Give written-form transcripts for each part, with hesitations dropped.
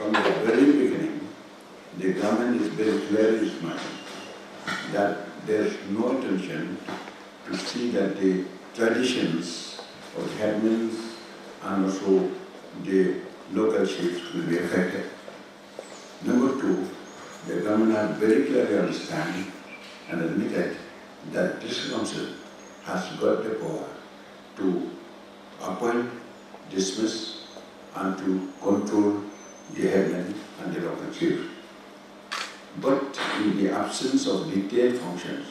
from the very beginning, the government is very clear in its mind that there is no intention to see that the traditions of the headmen and also the local chiefs will be affected. Number two, the government has very clearly understood and admitted that this council has got the power to appoint, dismiss, and to control the headmen and the local chiefs. But in the absence of detailed functions,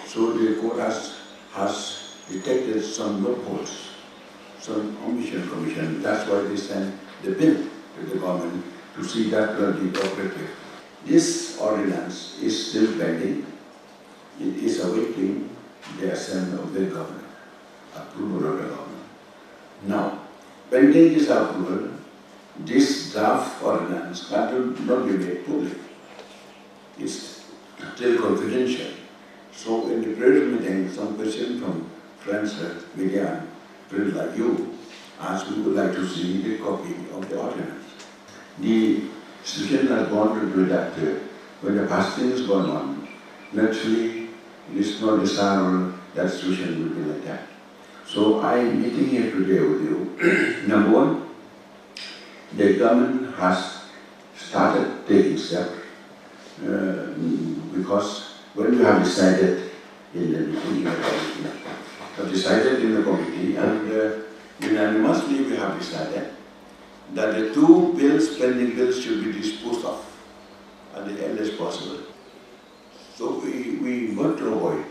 so the court has detected some loopholes, some omission commission. That's why they sent the bill to the government to see that will be operative. This ordinance is still pending. It is awaiting the assent of the government, approval of the government. Now, pending this approval, this draft ordinance cannot be made public. It's still confidential. So in the previous meeting, some question from friends, media, and friends like you, asked we would like to see the copy of the ordinance. The situation has gone into that when the fasting is going on, naturally it is not desirable that situation will be like that. So I am meeting here today with you. Number one, the government has started taking steps because when we have decided in the meeting, and unanimously we have decided that the two bills, pending bills, should be disposed of at the earliest possible. So we want to avoid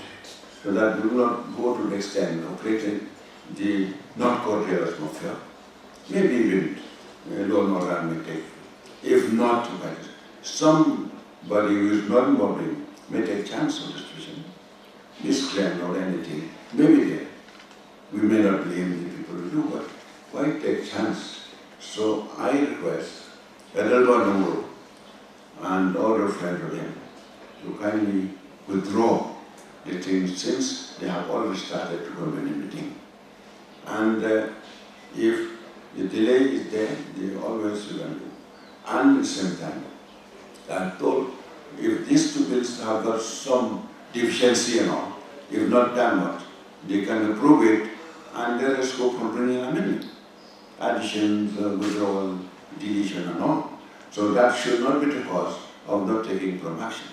so that we will not go to the extent of creating the non-cordial mafia, maybe even law and order may take. If not, somebody who is not involved in may take chance of the situation, misclaim or anything, maybe there. We may not blame the people who do, but why take chance? So I request Edelba Nunguru and all the friends of him to kindly withdraw the thing since they have already started to come in a meeting. And if the delay is there, they always will do. And at the same time, I'm told if these two bills have got some deficiency and all, if not done what, they can approve it and there is scope for bringing an amendment. Additions, withdrawal, deletion and all. So that should not be the cause of not taking firm action.